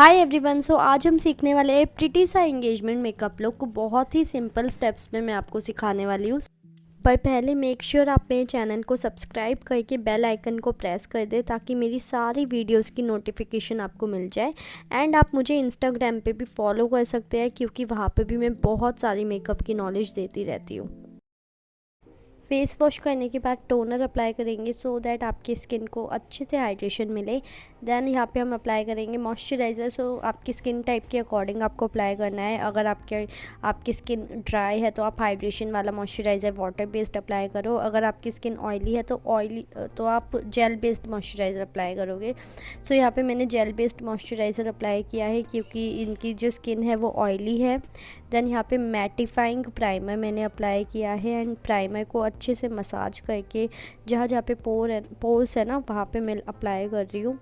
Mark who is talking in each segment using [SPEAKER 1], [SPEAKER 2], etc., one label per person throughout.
[SPEAKER 1] Hi everyone. सो आज हम सीखने वाले हैं प्रिटी सा एंगेजमेंट मेकअप लुक को बहुत ही सिंपल स्टेप्स में मैं आपको सिखाने वाली हूँ। पर पहले मेक श्योर आप मेरे चैनल को सब्सक्राइब करके बेल आइकन को प्रेस कर दें ताकि मेरी सारी वीडियोस की नोटिफिकेशन आपको मिल जाए। एंड आप मुझे इंस्टाग्राम पे भी फॉलो कर सकते हैं क्योंकि वहाँ पे भी मैं बहुत सारी मेकअप की नॉलेज देती रहती हूँ। फेस वॉश करने के बाद टोनर अप्लाई करेंगे सो दैट आपकी स्किन को अच्छे से हाइड्रेशन मिले। देन यहाँ पे हम अप्लाई करेंगे मॉइस्चराइज़र। सो आपकी स्किन टाइप के अकॉर्डिंग आपको अप्लाई करना है। अगर आपकी स्किन ड्राई है तो आप हाइड्रेशन वाला मॉइस्चराइज़र वाटर बेस्ड अप्लाई करो। अगर आपकी स्किन ऑयली है तो आप जेल बेस्ड मॉइस्चराइज़र अप्लाई करोगे। सो यहाँ पे मैंने जेल बेस्ड मॉइस्चराइज़र अप्लाई किया है क्योंकि इनकी जो स्किन है वो ऑयली है। देन यहाँ पे मैटिफाइंग प्राइमर मैंने अप्लाई किया है एंड प्राइमर को अच्छे से मसाज करके जहाँ जहाँ पे पोर्स है ना वहाँ पे मैं अप्लाई कर रही हूँ।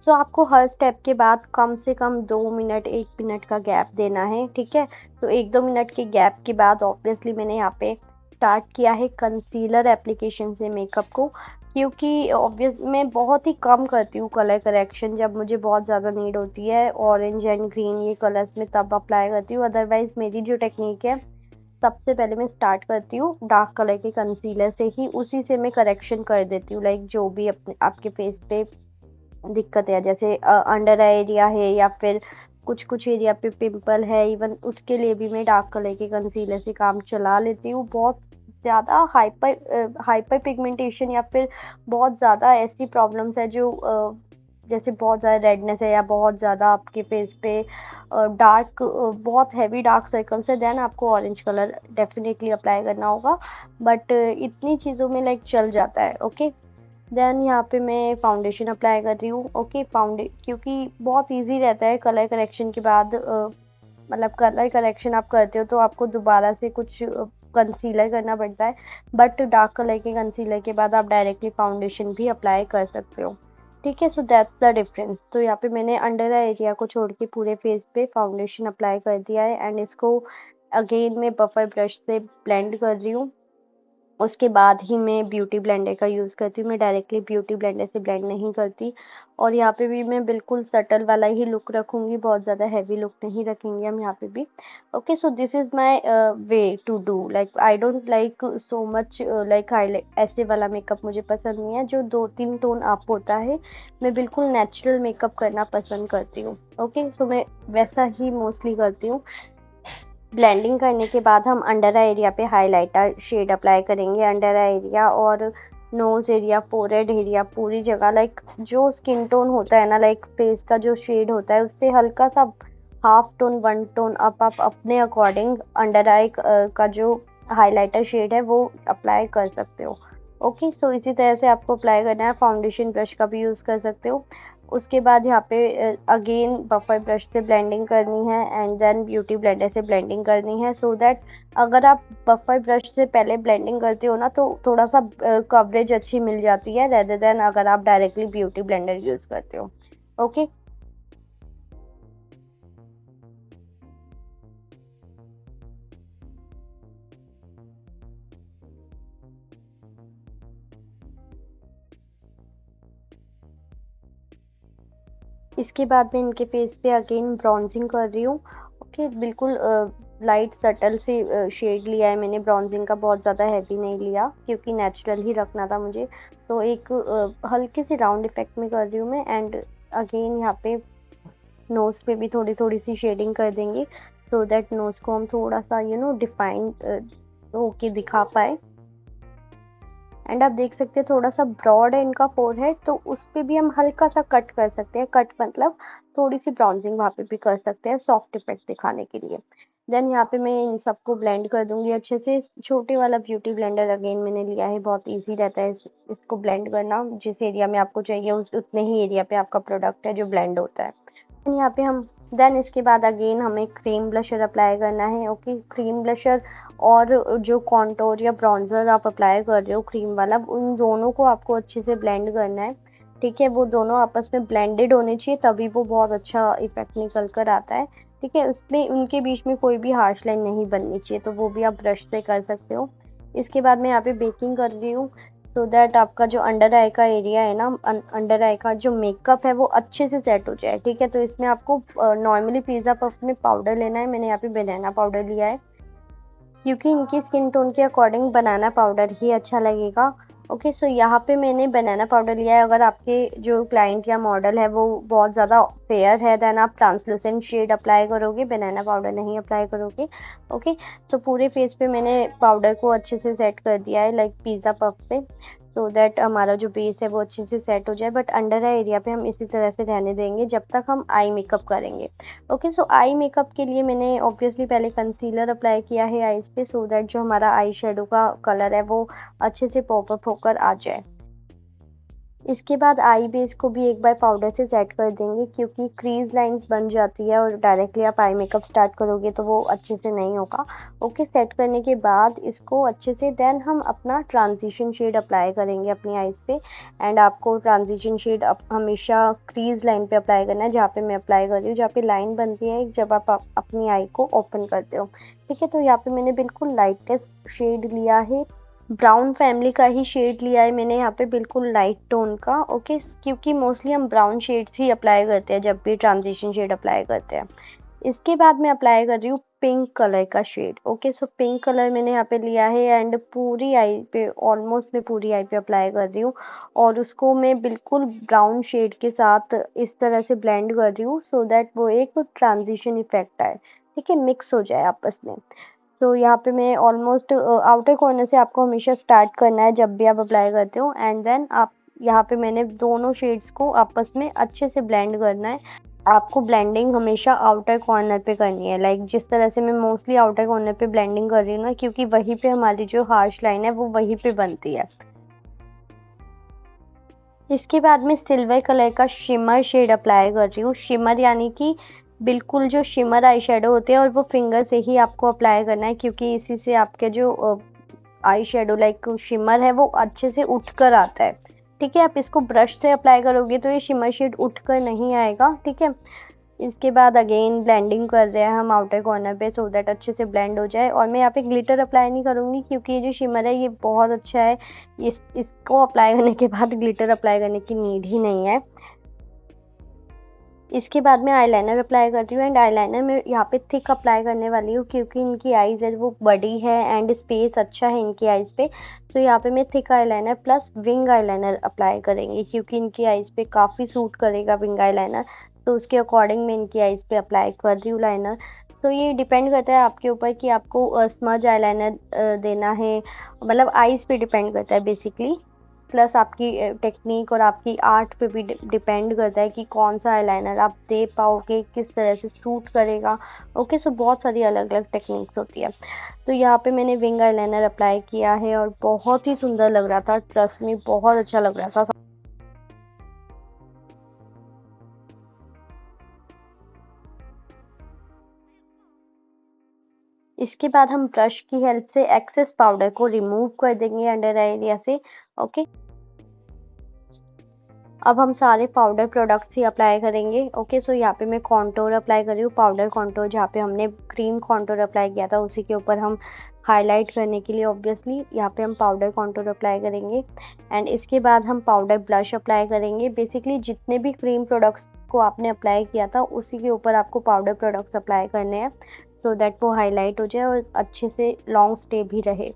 [SPEAKER 1] सो आपको हर स्टेप के बाद कम से कम 2 मिनट 1 मिनट का गैप देना है, ठीक है। तो 1-2 मिनट के गैप के बाद ऑब्वियसली मैंने यहाँ पे स्टार्ट किया है कंसीलर एप्लीकेशन से मेकअप को, क्योंकि ऑब्वियस मैं बहुत ही कम करती हूँ कलर करेक्शन। जब मुझे बहुत ज़्यादा नीड होती है ऑरेंज एंड ग्रीन ये कलर्स में तब अप्लाई करती हूँ। अदरवाइज़ मेरी जो टेक्निक है, सबसे पहले मैं स्टार्ट करती हूँ डार्क कलर के कंसीलर से ही, उसी से मैं करेक्शन कर देती हूँ। लाइक जो भी अपने आपके फेस पे दिक्कत है, जैसे अंडर आई एरिया है या फिर कुछ कुछ एरिया पे पिंपल है, इवन उसके लिए भी मैं डार्क कलर के कंसीलर से काम चला लेती हूँ। बहुत ज़्यादा हाइपर पिगमेंटेशन या फिर बहुत ज़्यादा ऐसी प्रॉब्लम्स है जो जैसे बहुत ज़्यादा रेडनेस है या बहुत ज़्यादा आपके फेस पे डार्क बहुत हैवी डार्क सर्कल्स है, देन आपको ऑरेंज कलर डेफिनेटली अप्लाई करना होगा। बट इतनी चीज़ों में लाइक चल जाता है, ओके। देन यहाँ पे मैं फाउंडेशन अप्लाई कर रही हूँ, ओके। क्योंकि बहुत इजी रहता है कलर करेक्शन के बाद, मतलब कलर करेक्शन आप करते हो तो आपको दोबारा से कुछ कंसीलर करना पड़ता है, बट डार्क कलर के कंसीलर के बाद आप डायरेक्टली फाउंडेशन भी अप्लाई कर सकते हो, ठीक है। So that's the difference. तो यहाँ पे मैंने अंडर आई एरिया को छोड़ के पूरे फेस पे फाउंडेशन अप्लाई कर दिया है एंड इसको अगेन मैं बफर ब्रश से ब्लेंड कर रही हूँ। उसके बाद ही मैं ब्यूटी ब्लेंडर का यूज़ करती हूँ, मैं डायरेक्टली ब्यूटी ब्लेंडर से ब्लेंड नहीं करती। और यहाँ पे भी मैं बिल्कुल सटल वाला ही लुक रखूँगी, बहुत ज़्यादा हैवी लुक नहीं रखेंगे हम यहाँ पे भी, okay. So this is my way to do, like I don't like so much like highlight ऐसे वाला मेकअप मुझे पसंद नहीं है जो 2-3 टोन अप होता है। मैं बिल्कुल नेचुरल मेकअप करना पसंद करती हूँ, ओके। सो मैं वैसा ही मोस्टली करती हूँ। ब्लेंडिंग करने के बाद हम अंडर आई एरिया पे हाइलाइटर शेड अप्लाई करेंगे। अंडर आई एरिया और नोज एरिया, फोरहेड एरिया, पूरी जगह, लाइक जो स्किन टोन होता है ना, लाइक फेस का जो शेड होता है उससे हल्का सा हाफ टोन 1 टोन अप आप अपने अकॉर्डिंग अंडर आई का जो हाइलाइटर शेड है वो अप्लाई कर सकते हो, ओके। सो इसी तरह से आपको अप्लाई करना है। फाउंडेशन ब्रश का भी यूज़ कर सकते हो। उसके बाद यहाँ पे अगेन बफर ब्रश से ब्लेंडिंग करनी है एंड देन ब्यूटी ब्लेंडर से ब्लेंडिंग करनी है, सो दैट अगर आप बफर ब्रश से पहले ब्लेंडिंग करते हो ना तो थोड़ा सा कवरेज अच्छी मिल जाती है रेदर देन अगर आप डायरेक्टली ब्यूटी ब्लेंडर यूज़ करते हो, ओके। इसके बाद मैं इनके फेस पे अगेन ब्राउजिंग कर रही हूँ, ओके। बिल्कुल लाइट सटल से शेड लिया है मैंने ब्राउजिंग का, बहुत ज़्यादा हैवी नहीं लिया क्योंकि नेचुरल ही रखना था मुझे। तो एक हल्के से राउंड इफेक्ट में कर रही हूँ मैं। एंड अगेन यहाँ पे नोज़ पे भी थोड़ी थोड़ी सी शेडिंग कर देंगे सो दैट नोज़ को हम थोड़ा सा डिफाइन होके दिखा पाए। एंड आप देख सकते हैं थोड़ा सा ब्रॉड है इनका फोरहेड, तो उस पे भी हम हल्का सा कट कर सकते हैं। कट मतलब थोड़ी सी ब्राउजिंग वहाँ पे भी कर सकते हैं सॉफ्ट इफेक्ट दिखाने के लिए। देन यहाँ पे मैं इन सबको ब्लेंड कर दूंगी अच्छे से। छोटे वाला ब्यूटी ब्लेंडर अगेन मैंने लिया है, बहुत ईजी रहता है इसको ब्लेंड करना। जिस एरिया में आपको चाहिए उतने ही एरिया पे आपका प्रोडक्ट है जो ब्लेंड होता है। यहाँ पे हम देन इसके बाद अगेन हमें क्रीम ब्लशर अप्लाई करना है, ओके। क्रीम ब्लशर और जो कॉन्टोर या ब्रॉन्जर आप अप्लाई कर रहे हो क्रीम वाला, उन दोनों को आपको अच्छे से ब्लेंड करना है, ठीक है। वो दोनों आपस में ब्लेंडेड होने चाहिए तभी वो बहुत अच्छा इफेक्ट निकल कर आता है, ठीक है। उसमें उनके बीच में कोई भी हार्श लाइन नहीं बननी चाहिए, तो वो भी आप ब्रश से कर सकते हो। इसके बाद मैं यहाँ पे बेकिंग कर रही हूँ। सो दैट आपका जो अंडर आई का एरिया है ना, अंडर आई का जो मेकअप है वो अच्छे से सेट हो जाए। ठीक है, तो इसमें आपको नॉर्मली पिज़्ज़ा पफ में पाउडर लेना है। मैंने यहाँ पे बनाना पाउडर लिया है क्योंकि इनकी स्किन टोन के अकॉर्डिंग बनाना पाउडर ही अच्छा लगेगा। ओके, सो यहाँ पे मैंने बनाना पाउडर लिया है। अगर आपके जो क्लाइंट या मॉडल है वो बहुत ज़्यादा फेयर है, देन आप ट्रांसलूसेंट शेड अप्लाई करोगे, बनाना पाउडर नहीं अप्लाई करोगे। ओके, सो पूरे फेस पे मैंने पाउडर को अच्छे से सेट कर दिया है, लाइक पिज़्ज़ा पफ से, सो दैट हमारा जो बेस है वो अच्छे से सेट हो जाए। बट अंडर आई एरिया पे हम इसी तरह से रहने देंगे जब तक हम आई मेकअप करेंगे। ओके, सो आई मेकअप के लिए मैंने ऑब्वियसली पहले कंसीलर अप्लाई किया है आईज पे, सो दैट जो हमारा आई शेडो का कलर है वो अच्छे से पॉप अप होकर आ जाए। इसके बाद आई बेस को भी एक बार पाउडर से सेट कर देंगे क्योंकि क्रीज लाइंस बन जाती है और डायरेक्टली आप आई मेकअप स्टार्ट करोगे तो वो अच्छे से नहीं होगा। ओके, सेट करने के बाद इसको अच्छे से देन हम अपना ट्रांजिशन शेड अप्लाई करेंगे अपनी आईज पे। एंड आपको ट्रांजिशन शेड हमेशा क्रीज लाइन पे अप्लाई करना है, जहाँ पे मैं अप्लाई कर रही हूँ, जहाँ पे लाइन बनती है जब आप अपनी आई को ओपन करते हो। ठीक है, तो यहाँ पे मैंने बिल्कुल लाइटेस्ट शेड लिया है, ब्राउन फैमिली का ही शेड लिया है मैंने यहाँ पे, बिल्कुल लाइट टोन का। ओके, क्योंकि मोस्टली हम ब्राउन शेड्स ही अप्लाई करते हैं जब भी ट्रांजिशन शेड अप्लाई करते हैं। इसके बाद मैं अप्लाई कर रही हूँ पिंक कलर का shade. Okay, so pink colour मैंने यहाँ पे लिया है एंड पूरी आई पे, ऑलमोस्ट मैं पूरी आई पे अप्लाई कर रही हूँ और उसको मैं बिल्कुल ब्राउन शेड के साथ इस तरह से ब्लेंड कर रही हूँ सो दैट वो एक ट्रांजिशन इफेक्ट आए। ठीक है, मिक्स हो जाए आपस में। सो यहाँ पे मैं ऑलमोस्ट आउटर कॉर्नर से आपको हमेशा स्टार्ट करना है जब भी आप अप्लाई करते हो, एंड देन आप यहाँ पे मैंने दोनों शेड्स को आपस में अच्छे से ब्लेंड करना है। आपको ब्लेंडिंग हमेशा आउटर कॉर्नर पे करनी है, लाइक जिस तरह से मैं मोस्टली आउटर कॉर्नर पे ब्लेंडिंग कर रही हूँ ना, क्योंकि वहीं पे हमारी जो हार्श लाइन है वो वहीं पे बनती है। इसके बाद मैं सिल्वर कलर का शिमर शेड अप्लाई कर रही हूँ। शिमर यानी कि बिल्कुल जो शिमर आई शेडो होते हैं और वो फिंगर से ही आपको अप्लाई करना है क्योंकि इसी से आपके जो आई शेडो लाइक शिमर है वो अच्छे से उठ कर आता है। ठीक है, आप इसको ब्रश से अप्लाई करोगे तो ये शिमर शेड उठ कर नहीं आएगा। ठीक है, इसके बाद अगेन ब्लेंडिंग कर रहे हैं हम आउटर कॉर्नर पे सो दैट अच्छे से ब्लेंड हो जाए। और मैं यहाँ पे ग्लिटर अप्लाई नहीं करूँगी क्योंकि ये जो शिमर है ये बहुत अच्छा है, इसको अप्लाई करने के बाद ग्लिटर अप्लाई करने की नीड ही नहीं है। इसके बाद मैं आईलाइनर अप्लाई करती हूँ एंड आईलाइनर में यहाँ पे थिक अप्लाई करने वाली हूँ क्योंकि इनकी आईज है वो बड़ी है एंड स्पेस अच्छा है इनकी आईज पे। सो यहाँ पे मैं thick eyeliner plus wing eyeliner apply करेंगे क्योंकि इनकी आईज पे काफ़ी सूट करेगा विंग आईलाइनर, तो उसके अकॉर्डिंग मैं इनकी आईज पे अप्लाई कर रही हूँ लाइनर। तो ये डिपेंड करता है आपके ऊपर कि आपको स्मज आईलाइनर देना है, मतलब आईज पे डिपेंड करता है बेसिकली, प्लस आपकी टेक्निक और आपकी आर्ट पे भी डिपेंड करता है कि कौन सा आईलाइनर आप दे पाओगे, किस तरह से सूट करेगा। ओके, सो बहुत सारी अलग अलग टेक्निक्स होती है। तो यहाँ पे मैंने विंग आईलाइनर अप्लाई किया है और बहुत ही सुंदर लग रहा था, ट्रस्ट में बहुत अच्छा लग रहा था। इसके बाद हम ब्रश की हेल्प से एक्सेस पाउडर को रिमूव कर देंगे अंडर आई एरिया से। ओके, अब हम सारे पाउडर प्रोडक्ट्स ही अप्लाई करेंगे। ओके, सो यहाँ पे मैं कॉन्टोर अप्लाई कर रही हूँ, पाउडर कॉन्टोर, जहाँ पे हमने क्रीम कॉन्टोर अप्लाई किया था उसी के ऊपर हम हाईलाइट करने के लिए ऑब्वियसली यहाँ पे हम पाउडर कॉन्टोर अप्लाई करेंगे। एंड इसके बाद हम पाउडर ब्लश अप्लाई करेंगे। बेसिकली जितने भी क्रीम प्रोडक्ट्स को आपने अप्लाई किया था उसी के ऊपर आपको पाउडर प्रोडक्ट्स अप्लाई करने हैं सो दैट वो हाईलाइट हो जाए और अच्छे से लॉन्ग स्टे भी रहे।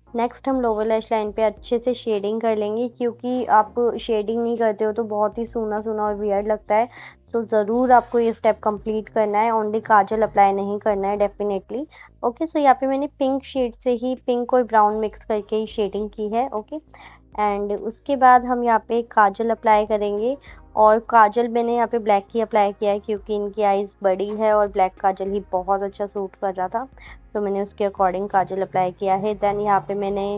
[SPEAKER 1] नेक्स्ट हम लोअर लैश लाइन पे अच्छे से शेडिंग कर लेंगे क्योंकि आप शेडिंग नहीं करते हो तो बहुत ही सूना सूना और वियर्ड लगता है। तो ज़रूर आपको ये स्टेप कंप्लीट करना है, ओनली काजल अप्लाई नहीं करना है डेफिनेटली। ओके, सो यहाँ पे मैंने पिंक शेड से ही पिंक और ब्राउन मिक्स करके ही शेडिंग की है। ओके, एंड उसके बाद हम यहाँ पे काजल अप्लाई करेंगे और काजल मैंने यहाँ पे ब्लैक ही अप्लाई किया है क्योंकि इनकी आइज़ बड़ी है और ब्लैक काजल ही बहुत अच्छा सूट कर रहा था, तो मैंने उसके अकॉर्डिंग काजल अप्लाई किया है। देन यहाँ पे मैंने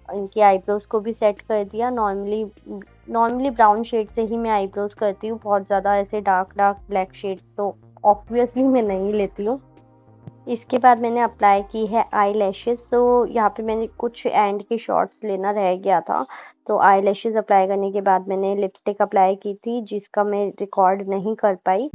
[SPEAKER 1] इनकी आईब्रोज़ को भी सेट कर दिया। नॉर्मली ब्राउन शेड से ही मैं आईब्रोज़ करती हूँ, बहुत ज़्यादा ऐसे डार्क ब्लैक शेड्स तो ऑब्वियसली मैं नहीं लेती हूँ। इसके बाद मैंने अप्लाई की है आई लैशेज़। तो यहाँ पे मैंने कुछ एंड के शॉट्स लेना रह गया था, तो आई लैशेज़ अप्लाई करने के बाद मैंने लिपस्टिक अप्लाई की थी जिसका मैं रिकॉर्ड नहीं कर पाई।